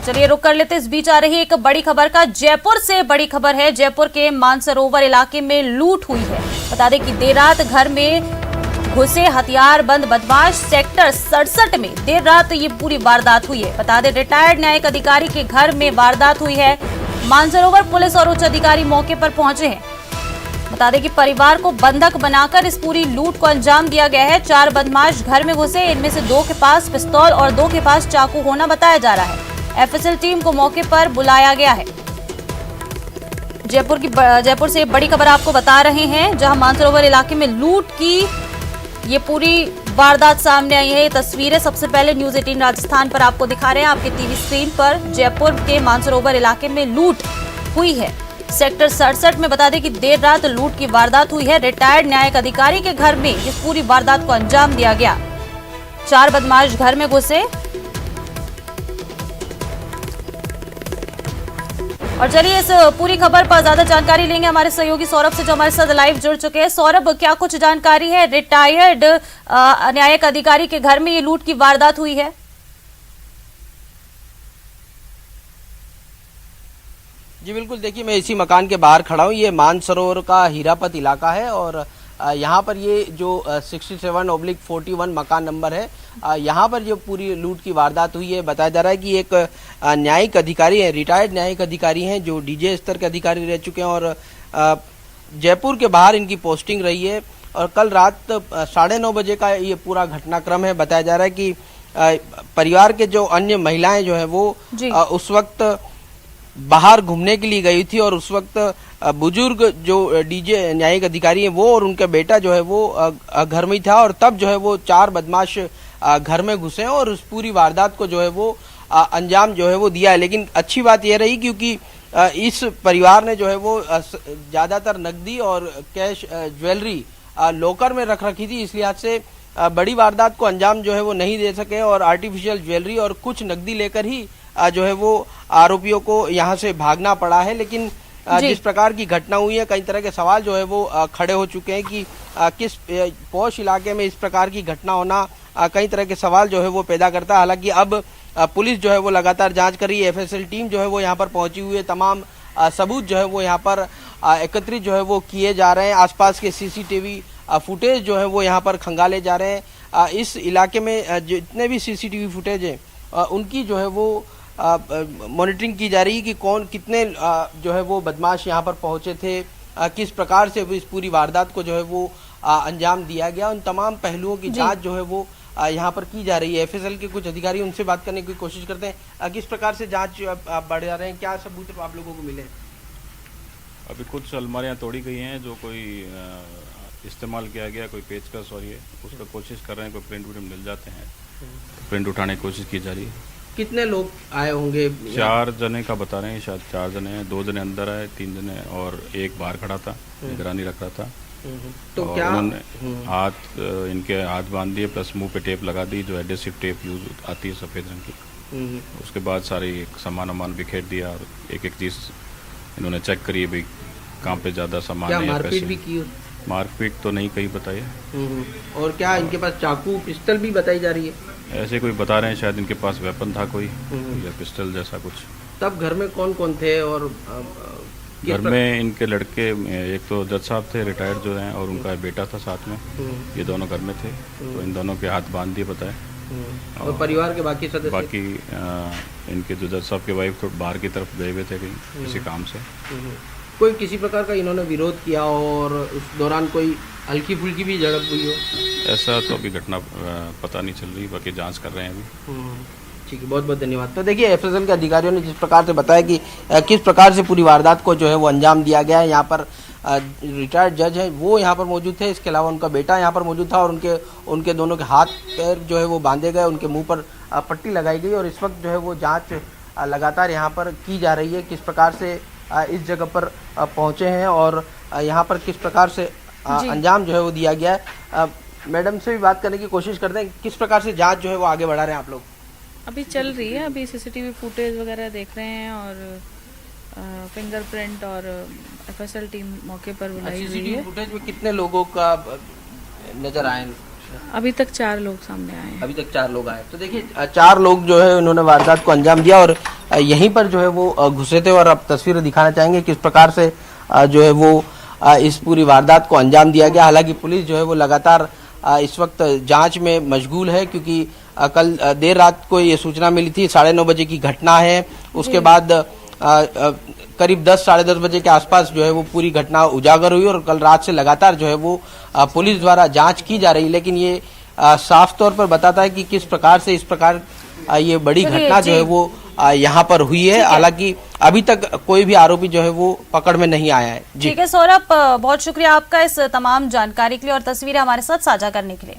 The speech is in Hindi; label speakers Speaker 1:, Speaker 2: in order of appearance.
Speaker 1: चलिए रुक कर लेते, इस बीच आ रही एक बड़ी खबर का। जयपुर से बड़ी खबर है। जयपुर के मानसरोवर इलाके में लूट हुई है। बता दें कि देर रात घर में घुसे हथियारबंद बदमाश। सेक्टर 67 में देर रात ये पूरी वारदात हुई है। बता दें रिटायर्ड न्यायिक अधिकारी के घर में वारदात हुई है। मानसरोवर पुलिस और उच्च अधिकारी मौके पर पहुंचे हैं। बता दें कि परिवार को बंधक बनाकर इस पूरी लूट को अंजाम दिया गया है। 4 बदमाश घर में घुसे, इनमें से 2 के पास पिस्तौल और 2 के पास चाकू होना बताया जा रहा है। एफएसएल टीम को मौके पर बुलाया गया है। जयपुर से बड़ी खबर आपको बता रहे हैं, जहां मानसरोवर इलाके में लूट की ये पूरी वारदात सामने आई है। ये तस्वीरें सबसे पहले न्यूज 18 राजस्थान पर आपको दिखा रहे हैं आपके टीवी स्क्रीन पर। जयपुर के मानसरोवर इलाके में लूट हुई है। सेक्टर 67 में बता दें कि देर रात लूट की वारदात हुई है। रिटायर्ड न्यायिक अधिकारी के घर में इस पूरी वारदात को अंजाम दिया गया। 4 बदमाश घर में घुसे। और चलिए इस पूरी खबर पर ज्यादा जानकारी लेंगे हमारे सहयोगी सौरभ से, जो हमारे साथ लाइव जुड़ चुके हैं। सौरभ, क्या कुछ जानकारी है? रिटायर्ड न्यायिक अधिकारी के घर में ये लूट की वारदात हुई है।
Speaker 2: जी बिल्कुल, देखिए मैं इसी मकान के बाहर खड़ा हूँ। ये मानसरोवर का हीरापत इलाका है और यहाँ पर ये जो 67/41 मकान नंबर है, यहाँ पर जो पूरी लूट की वारदात हुई है। बताया जा रहा है कि एक न्यायिक अधिकारी है, रिटायर्ड न्यायिक अधिकारी हैं, जो डीजे स्तर के अधिकारी रह चुके हैं और जयपुर के बाहर इनकी पोस्टिंग रही है। और कल रात 9:30 बजे का ये पूरा घटनाक्रम है। बताया जा रहा है कि परिवार के जो अन्य महिलाएं जो है वो उस वक्त बाहर घूमने के लिए गई थी और उस वक्त बुजुर्ग जो डीजे न्यायिक अधिकारी हैं वो और उनका बेटा जो है वो घर में ही था। और तब जो है वो 4 बदमाश घर में घुसे और उस पूरी वारदात को जो है वो अंजाम जो है वो दिया है। लेकिन अच्छी बात यह रही क्योंकि इस परिवार ने जो है वो ज्यादातर नकदी और कैश ज्वेलरी लॉकर में रख रखी थी, इस लिहाज से बड़ी वारदात को अंजाम जो है वो नहीं दे सके और आर्टिफिशियल ज्वेलरी और कुछ नकदी लेकर ही जो है वो आरोपियों को यहाँ से भागना पड़ा है। लेकिन जिस प्रकार की घटना हुई है, कई तरह के सवाल जो है वो खड़े हो चुके हैं कि किस पौष इलाके में इस प्रकार की घटना होना कई तरह के सवाल जो है वो पैदा करता है। हालांकि अब पुलिस जो है वो लगातार जांच कर रही है। एफएसएल टीम जो है वो यहाँ पर पहुंची हुई है। तमाम सबूत जो है वो यहाँ पर एकत्रित जो है वो किए जा रहे हैं। आसपास के सीसीटीवी फुटेज जो है वो यहाँ पर खंगाले जा रहे हैं। इस इलाके में जितने भी सीसीटीवी फुटेज हैं उनकी जो है वो मॉनिटरिंग की जा रही है कि कौन कितने जो है वो बदमाश यहाँ पर पहुंचे थे, किस प्रकार से इस पूरी वारदात को जो है वो अंजाम दिया गया। उन तमाम पहलुओं की जांच जो है वो यहाँ पर की जा रही है। एफएसएल के कुछ अधिकारी, उनसे बात करने की कोशिश करते हैं। किस प्रकार से जांच बढ़ जा रहे हैं, क्या सबूत आप लोगों को मिले?
Speaker 3: अभी कुछ अलमारियाँ तोड़ी गई हैं जो कोई इस्तेमाल किया गया, कोई पेचकस और ये उसका कोशिश कर रहे हैं। कोई प्रिंट व्रिंट मिल जाते हैं, प्रिंट उठाने की कोशिश की जा रही है।
Speaker 2: कितने लोग आए होंगे?
Speaker 3: 4 जने का बता रहे हैं, शायद 4 जने हैं। 2 जने अंदर आए, 3 जने और एक बाहर खड़ा था, निगरानी रख रहा था।
Speaker 2: तो क्या
Speaker 3: उन्होंने हाथ इनके हाथ बांध दिए, प्लस मुंह पे टेप लगा दी, जो एडेसिव टेप यूज आती है सफ़ेद रंग की। उसके बाद सारे एक सामान बिखेर दिया और एक एक चीज़ इन्होंने चेक करी भाई कहाँ पे ज़्यादा सामान है।
Speaker 2: मारपीट भी की?
Speaker 3: मारपीट तो नहीं कहीं बताई है।
Speaker 2: और क्या इनके पास चाकू पिस्टल भी बताई जा रही है?
Speaker 3: ऐसे कोई बता रहे हैं शायद इनके पास वेपन था कोई या पिस्टल जैसा कुछ।
Speaker 2: तब घर में कौन कौन थे? और
Speaker 3: घर में इनके लड़के, एक तो जज साहब थे रिटायर्ड जो हैं और उनका बेटा था साथ में, ये दोनों घर में थे। तो इन दोनों के हाथ बांध दिए बताए।
Speaker 2: और परिवार के बाकी सदस्य?
Speaker 3: बाकी इनके जो जज साहब के वाइफ तो बाहर की तरफ गए हुए थे कहीं किसी काम से।
Speaker 2: कोई किसी प्रकार का इन्होंने विरोध किया और उस दौरान कोई हल्की फुल्की भी झड़प हुई हो?
Speaker 3: ऐसा तो अभी घटना पता नहीं चल रही, बाकी जांच कर रहे हैं अभी।
Speaker 2: ठीक है, बहुत बहुत धन्यवाद। तो देखिए एफएसएल के अधिकारियों ने जिस प्रकार से बताया कि किस प्रकार से पूरी वारदात को जो है वो अंजाम दिया गया है। यहाँ पर रिटायर्ड जज है वो यहाँ पर मौजूद थे, इसके अलावा उनका बेटा यहाँ पर मौजूद था और उनके दोनों के हाथ पैर जो है वो बांधे गए, उनके मुँह पर पट्टी लगाई गई और इस वक्त जो है वो जाँच लगातार यहाँ पर की जा रही है। किस प्रकार से इस जगह पर पहुँचे हैं और यहाँ पर किस प्रकार से अंजाम जो है वो दिया गया है। मैडम से भी बात करने की कोशिश करते हैं, किस प्रकार से जांच जो है वो आगे बढ़ा रहे हैं आप लोग?
Speaker 4: अभी चल रही है, अभी सीसीटीवी फुटेज वगैरह देख रहे हैं और फिंगरप्रिंट और एफएसएल टीम मौके पर बुलाई हुई है।
Speaker 2: सीसीटीवी फुटेज में कितने लोगों का नजर आए?
Speaker 4: अभी तक 4 लोग सामने आए।
Speaker 2: अभी तक 4 लोग आए। तो देखिए 4 लोग जो है उन्होंने वारदात को अंजाम दिया और यहीं पर जो है वो घुसे थे और अब तस्वीरें दिखाना चाहेंगे किस प्रकार से जो है वो इस पूरी वारदात को अंजाम दिया गया। हालांकि पुलिस जो है वो लगातार इस वक्त जांच में मशगूल है, क्योंकि कल देर रात को ये सूचना मिली थी, 9:30 बजे की घटना है। उसके बाद करीब 10 साढ़े 10 बजे के आसपास जो है वो पूरी घटना उजागर हुई और कल रात से लगातार जो है वो पुलिस द्वारा जांच की जा रही। लेकिन ये साफ तौर पर बताता है कि किस प्रकार से इस प्रकार ये बड़ी घटना जो है वो यहाँ पर हुई है। हालांकि अभी तक कोई भी आरोपी जो है वो पकड़ में नहीं आया है।
Speaker 1: ठीक है सौरभ, बहुत शुक्रिया आपका इस तमाम जानकारी के लिए और तस्वीरें हमारे साथ साझा करने के लिए।